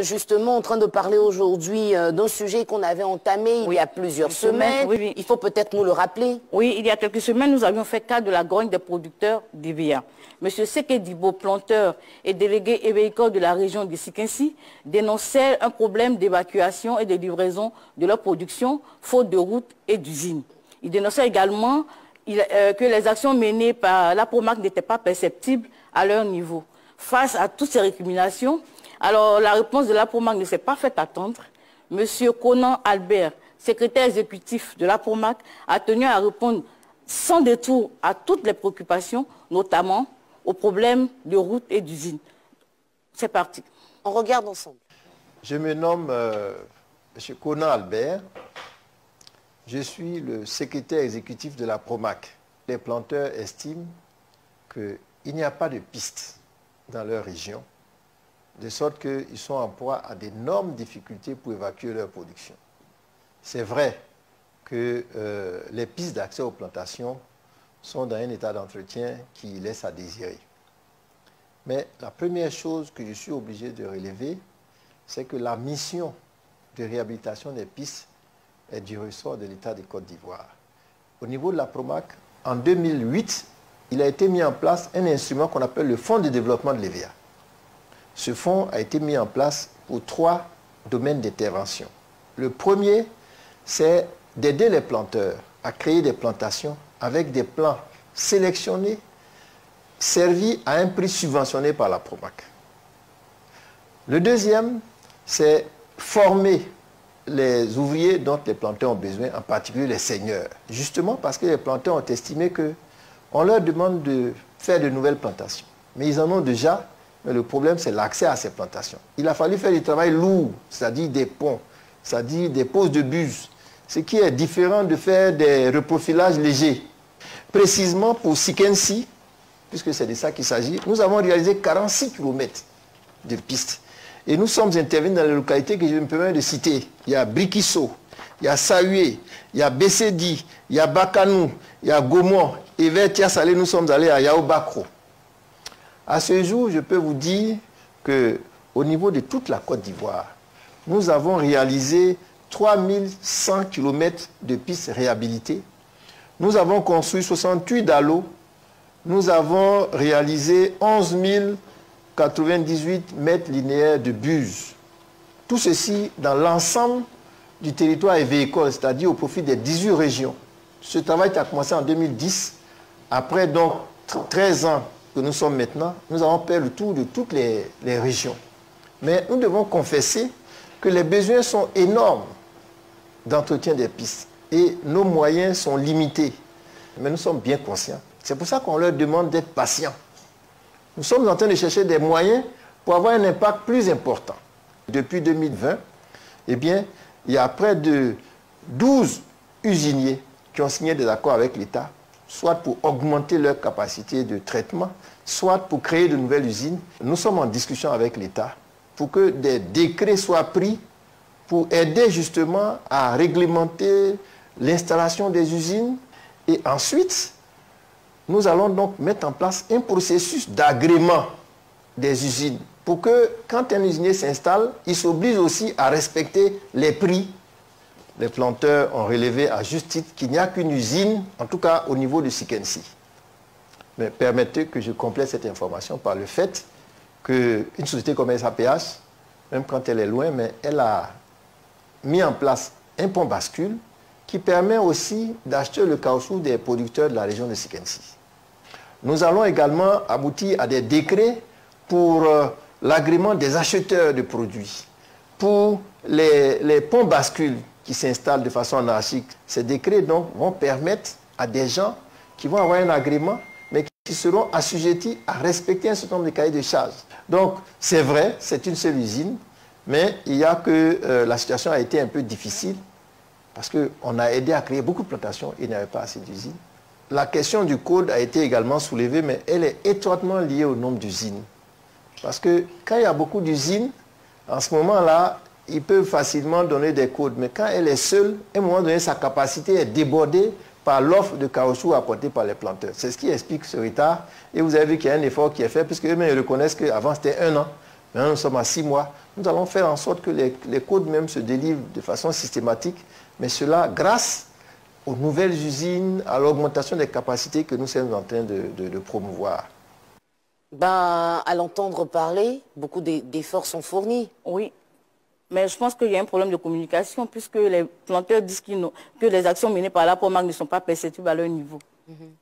justement en train de parler aujourd'hui d'un sujet qu'on avait entamé il y a plusieurs semaines. Oui. Il faut peut-être nous le rappeler. Oui, il y a quelques semaines, nous avions fait cas de la grogne des producteurs d'IVA. Monsieur Sekedibo, planteur et délégué évêque de la région de Sikensi, dénonçait un problème d'évacuation et de livraison de leur production, faute de routes et d'usines. Il dénonçait également que les actions menées par la PROMAC n'étaient pas perceptibles à leur niveau. Face à toutes ces récriminations, alors la réponse de la PROMAC ne s'est pas fait attendre. Monsieur Conan Albert, secrétaire exécutif de la PROMAC, a tenu à répondre sans détour à toutes les préoccupations, notamment aux problèmes de routes et d'usines. C'est parti. On regarde ensemble. Je me nomme M. Conan Albert. Je suis le secrétaire exécutif de la PROMAC. Les planteurs estiment qu'il n'y a pas de piste dans leur région, de sorte qu'ils sont en proie à d'énormes difficultés pour évacuer leur production. C'est vrai que les pistes d'accès aux plantations sont dans un état d'entretien qui laisse à désirer. Mais la première chose que je suis obligé de relever, c'est que la mission de réhabilitation des pistes est du ressort de l'État de Côte d'Ivoire. Au niveau de la PROMAC, en 2008, il a été mis en place un instrument qu'on appelle le Fonds de développement de l'EVA. Ce fonds a été mis en place pour 3 domaines d'intervention. Le premier, c'est d'aider les planteurs à créer des plantations avec des plans sélectionnés, servis à un prix subventionné par la PROMAC. Le deuxième, c'est former les ouvriers dont les planteurs ont besoin, en particulier les seigneurs. Justement parce que les planteurs ont estimé qu'on leur demande de faire de nouvelles plantations. Mais ils en ont déjà, mais le problème c'est l'accès à ces plantations. Il a fallu faire du travail lourd, c'est-à-dire des ponts, c'est-à-dire des poses de bus, ce qui est différent de faire des reprofilages légers. Précisément pour Sikensi, puisque c'est de ça qu'il s'agit, nous avons réalisé 46 km de pistes. Et nous sommes intervenus dans les localités que je me permets de citer. Il y a Brikisso, il y a Sahué, il y a Bessedi, il y a Bakanou, il y a Gaumont. Et vers Tiasalé, nous sommes allés à Yaobakro. À ce jour, je peux vous dire qu'au niveau de toute la Côte d'Ivoire, nous avons réalisé 3100 km de pistes réhabilitées. Nous avons construit 68 dallos. Nous avons réalisé 11 098 mètres linéaires de buse. Tout ceci dans l'ensemble du territoire évéicole, c'est-à-dire au profit des 18 régions. Ce travail a commencé en 2010. Après donc 13 ans que nous sommes maintenant, nous avons fait le tour de toutes les régions. Mais nous devons confesser que les besoins sont énormes d'entretien des pistes et nos moyens sont limités. Mais nous sommes bien conscients. C'est pour ça qu'on leur demande d'être patients. Nous sommes en train de chercher des moyens pour avoir un impact plus important. Depuis 2020, eh bien, il y a près de 12 usiniers qui ont signé des accords avec l'État, soit pour augmenter leur capacité de traitement, soit pour créer de nouvelles usines. Nous sommes en discussion avec l'État pour que des décrets soient pris pour aider justement à réglementer l'installation des usines. Et ensuite, nous allons donc mettre en place un processus d'agrément des usines pour que, quand un usinier s'installe, il s'oblige aussi à respecter les prix. Les planteurs ont relevé à juste titre qu'il n'y a qu'une usine, en tout cas au niveau de Sikensi. Mais permettez que je complète cette information par le fait qu'une société comme SAPH, même quand elle est loin, mais elle a mis en place un pont bascule qui permet aussi d'acheter le caoutchouc des producteurs de la région de Sikensi. Nous allons également aboutir à des décrets pour l'agrément des acheteurs de produits, pour les ponts bascules qui s'installent de façon anarchique. Ces décrets donc vont permettre à des gens qui vont avoir un agrément, mais qui seront assujettis à respecter un certain nombre de cahiers de charges. Donc c'est vrai, c'est une seule usine, mais il y a que la situation a été un peu difficile parce qu'on a aidé à créer beaucoup de plantations et il n'y avait pas assez d'usines. La question du code a été également soulevée, mais elle est étroitement liée au nombre d'usines. Parce que quand il y a beaucoup d'usines, en ce moment-là, ils peuvent facilement donner des codes. Mais quand elle est seule, à un moment donné, sa capacité est débordée par l'offre de caoutchouc apportée par les planteurs. C'est ce qui explique ce retard. Et vous avez vu qu'il y a un effort qui est fait, puisque eux-mêmes reconnaissent qu'avant c'était 1 an Maintenant, nous sommes à 6 mois. Nous allons faire en sorte que les codes même se délivrent de façon systématique, mais cela grâce aux nouvelles usines, à l'augmentation des capacités que nous sommes en train de promouvoir. Ben, à l'entendre parler, beaucoup d'efforts sont fournis. Oui, mais je pense qu'il y a un problème de communication puisque les planteurs disent que les actions menées par la PROMAC ne sont pas perceptibles à leur niveau.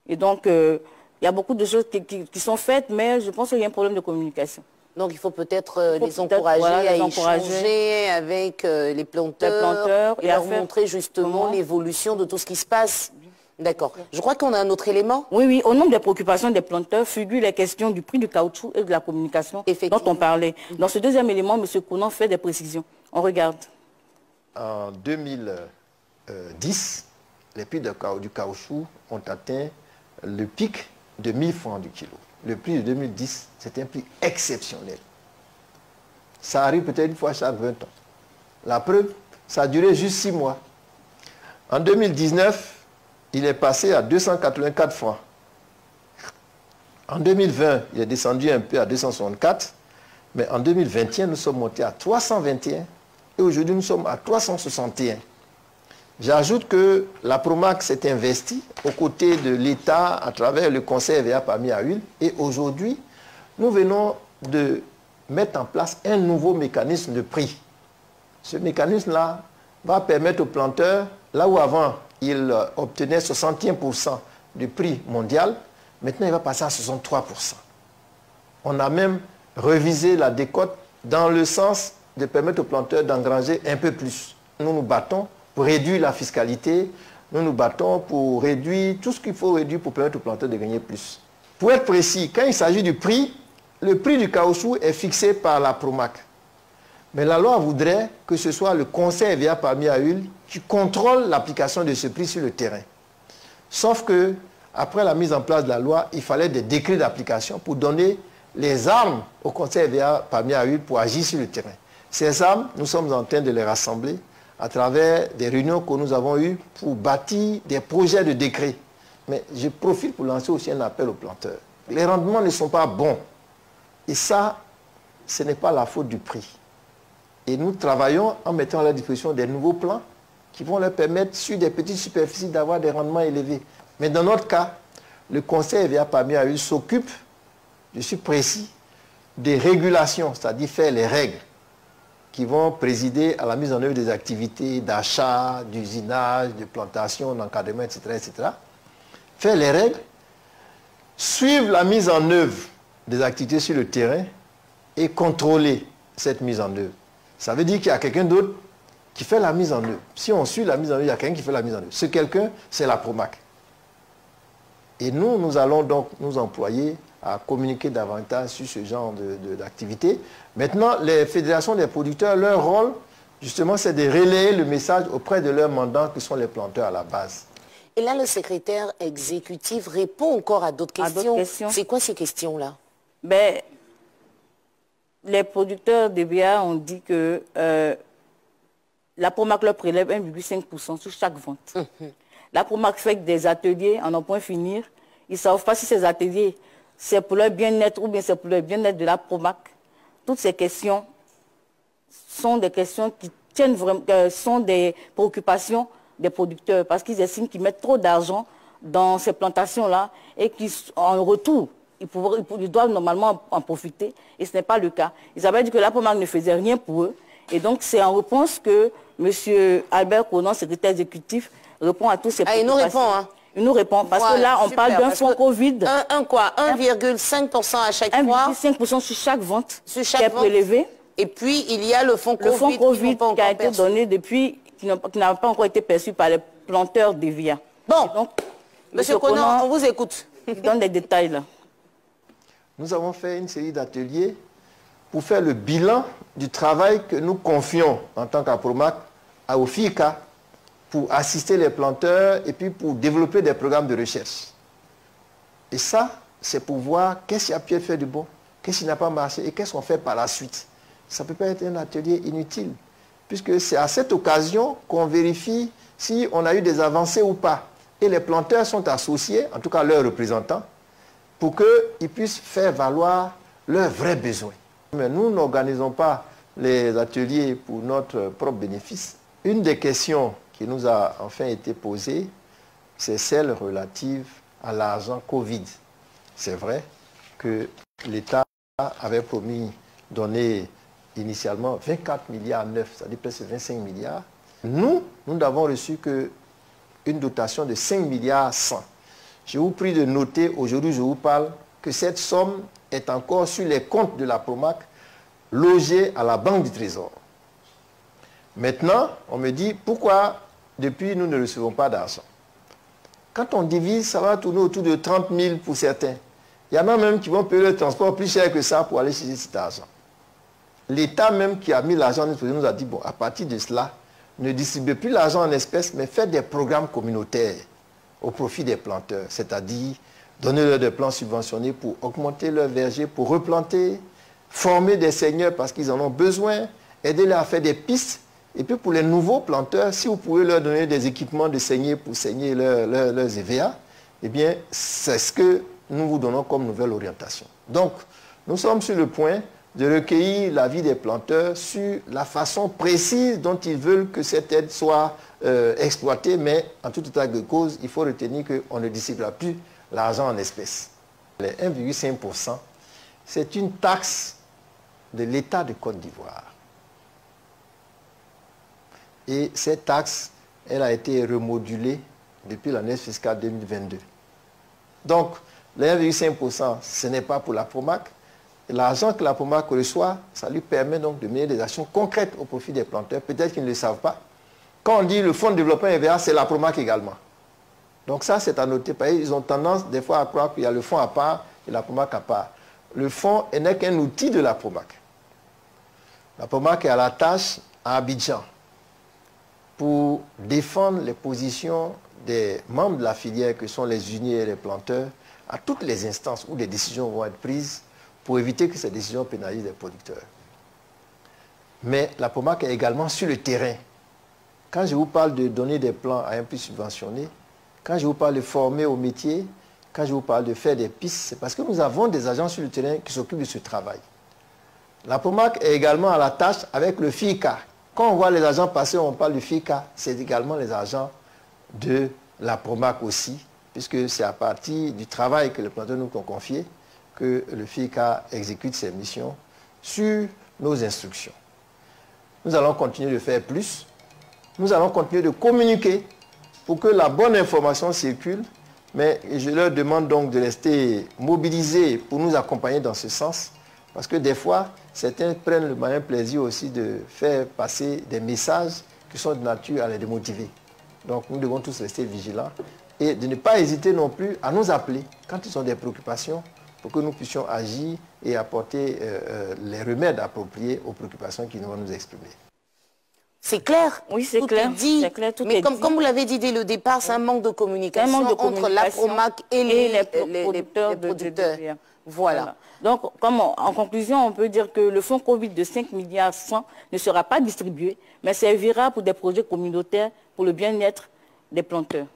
Et donc, il y a beaucoup de choses qui sont faites, mais je pense qu'il y a un problème de communication. Donc il faut peut-être les encourager à échanger avec les planteurs et leur montrer justement l'évolution de tout ce qui se passe. D'accord. Je crois qu'on a un autre élément. Oui, oui. Au nombre des préoccupations des planteurs figurent les questions du prix du caoutchouc et de la communication dont on parlait. Dans ce deuxième élément, M. Conan fait des précisions. On regarde. En 2010, les prix du caoutchouc ont atteint le pic de 1 000 francs du kilo. Le prix de 2010, c'est un prix exceptionnel. Ça arrive peut-être une fois chaque 20 ans. La preuve, ça a duré juste 6 mois. En 2019, il est passé à 284 francs. En 2020, il est descendu un peu à 264. Mais en 2021, nous sommes montés à 321. Et aujourd'hui, nous sommes à 361. J'ajoute que la PROMAC s'est investie aux côtés de l'État à travers le conseil EVA Palmier à huile. Et aujourd'hui, nous venons de mettre en place un nouveau mécanisme de prix. Ce mécanisme-là va permettre aux planteurs, là où avant il obtenait 61% du prix mondial, maintenant il va passer à 63%. On a même révisé la décote dans le sens de permettre aux planteurs d'engranger un peu plus. Nous nous battons pour réduire la fiscalité, nous nous battons pour réduire tout ce qu'il faut réduire pour permettre aux planteurs de gagner plus. Pour être précis, quand il s'agit du prix, le prix du caoutchouc est fixé par la PROMAC. Mais la loi voudrait que ce soit le conseil EVA Palmier à huile qui contrôle l'application de ce prix sur le terrain. Sauf que, après la mise en place de la loi, il fallait des décrets d'application pour donner les armes au conseil EVA Palmier à huile pour agir sur le terrain. Ces armes, nous sommes en train de les rassembler à travers des réunions que nous avons eues pour bâtir des projets de décret. Mais je profite pour lancer aussi un appel aux planteurs. Les rendements ne sont pas bons. Et ça, ce n'est pas la faute du prix. Et nous travaillons en mettant à leur disposition des nouveaux plans qui vont leur permettre, sur des petites superficies, d'avoir des rendements élevés. Mais dans notre cas, le conseil EVA Palmier à huile s'occupe, je suis précis, des régulations, c'est-à-dire faire les règles qui vont présider à la mise en œuvre des activités d'achat, d'usinage, de plantation, d'encadrement, etc., etc. Faire les règles, suivre la mise en œuvre des activités sur le terrain et contrôler cette mise en œuvre. Ça veut dire qu'il y a quelqu'un d'autre qui fait la mise en œuvre. Si on suit la mise en œuvre, il y a quelqu'un qui fait la mise en œuvre. Ce quelqu'un, c'est la PROMAC. Et nous allons donc nous employer à communiquer davantage sur ce genre d'activité. Maintenant, les fédérations des producteurs, leur rôle, justement, c'est de relayer le message auprès de leurs mandants qui sont les planteurs à la base. Et là, le secrétaire exécutif répond encore à d'autres questions. C'est quoi ces questions-là? Ben, les producteurs d'EVA ont dit que la PROMAC leur prélève 1,5% sur chaque vente. La PROMAC fait des ateliers en un point finir. Ils ne savent pas si ces ateliers, c'est pour leur bien-être ou bien c'est pour le bien-être de la PROMAC. Toutes ces questions sont des questions qui tiennent vraiment, sont des préoccupations des producteurs parce qu'ils estiment qu'ils mettent trop d'argent dans ces plantations-là et qu'en retour, ils doivent normalement en profiter et ce n'est pas le cas. Ils avaient dit que la PROMAC ne faisait rien pour eux et donc c'est en réponse que M. Albert Conan, secrétaire exécutif, répond à tous ces préoccupations. Il nous répond, hein? Il nous répond parce que là, on parle d'un fonds Covid. 1,5% à chaque fois. 1,5% sur chaque vente qui est prélevé. Et puis, il y a le fonds Covid, le fonds COVID qui a été donné depuis, qui n'a pas encore été perçu par les planteurs d'EVA. Bon, donc, Monsieur Conan, on vous écoute. Il donne des détails là. Nous avons fait une série d'ateliers pour faire le bilan du travail que nous confions en tant qu'APROMAC à OFICA pour assister les planteurs et puis pour développer des programmes de recherche. Et ça, c'est pour voir qu'est-ce qui a pu être fait de bon, qu'est-ce qui n'a pas marché et qu'est-ce qu'on fait par la suite. Ça ne peut pas être un atelier inutile, puisque c'est à cette occasion qu'on vérifie si on a eu des avancées ou pas. Et les planteurs sont associés, en tout cas leurs représentants, pour qu'ils puissent faire valoir leurs vrais besoins. Mais nous n'organisons pas les ateliers pour notre propre bénéfice. Une des questions qui nous a enfin été posée, c'est celle relative à l'argent Covid. C'est vrai que l'État avait promis de donner initialement 24 milliards 9, c'est-à-dire presque 25 milliards. Nous n'avons reçu qu'une dotation de 5 milliards 100. Je vous prie de noter, aujourd'hui je vous parle, que cette somme est encore sur les comptes de la Promac, logée à la Banque du Trésor. Maintenant, on me dit, pourquoi depuis nous ne recevons pas d'argent? Quand on divise, ça va tourner autour de 30 000 pour certains. Il y en a même qui vont payer le transport plus cher que ça pour aller chercher cet argent. L'État même qui a mis l'argent nous a dit, bon, à partir de cela, ne distribuez plus l'argent en espèces, mais faites des programmes communautaires au profit des planteurs, c'est-à-dire donner-leur des plans subventionnés pour augmenter leurs vergers, pour replanter, former des seigneurs parce qu'ils en ont besoin, aider-les à faire des pistes. Et puis pour les nouveaux planteurs, si vous pouvez leur donner des équipements de saignée pour saigner leurs EVA, eh bien, c'est ce que nous vous donnons comme nouvelle orientation. Donc, nous sommes sur le point de recueillir l'avis des planteurs sur la façon précise dont ils veulent que cette aide soit exploitée, mais en tout état de cause, il faut retenir qu'on ne distribuera plus l'argent en espèces. Les 1,5%, c'est une taxe de l'État de Côte d'Ivoire. Et cette taxe, elle a été remodulée depuis l'année fiscale 2022. Donc, les 1,5%, ce n'est pas pour la Promac. L'argent que la Promac reçoit, ça lui permet donc de mener des actions concrètes au profit des planteurs. Peut-être qu'ils ne le savent pas. Quand on dit le fonds de développement EVA, c'est la Promac également. Donc ça, c'est à noter. Ils ont tendance des fois à croire qu'il y a le fonds à part et la Promac à part. Le fonds n'est qu'un outil de la Promac. La Promac est à la tâche à Abidjan pour défendre les positions des membres de la filière que sont les uniers et les planteurs à toutes les instances où des décisions vont être prises pour éviter que ces décisions pénalisent les producteurs. Mais la Promac est également sur le terrain. Quand je vous parle de donner des plans à un prix subventionné, quand je vous parle de former au métier, quand je vous parle de faire des pistes, c'est parce que nous avons des agents sur le terrain qui s'occupent de ce travail. La Promac est également à la tâche avec le FICA. Quand on voit les agents passer, on parle du FICA, c'est également les agents de la Promac aussi, puisque c'est à partir du travail que les planteurs nous ont confié que le FICA exécute ses missions sur nos instructions. Nous allons continuer de faire plus. Nous allons continuer de communiquer pour que la bonne information circule, mais je leur demande donc de rester mobilisés pour nous accompagner dans ce sens, parce que des fois, certains prennent le malin plaisir aussi de faire passer des messages qui sont de nature à les démotiver. Donc nous devons tous rester vigilants et de ne pas hésiter non plus à nous appeler quand ils ont des préoccupations pour que nous puissions agir et apporter les remèdes appropriés aux préoccupations qu'ils vont nous exprimer. C'est clair. Oui, c'est clair. Dit. Tout mais comme vous l'avez dit dès le départ, c'est un manque de communication, entre la Promac et les producteurs. Voilà. Donc, en conclusion, on peut dire que le fonds Covid de 5 milliards 100 ne sera pas distribué, mais servira pour des projets communautaires pour le bien-être des planteurs.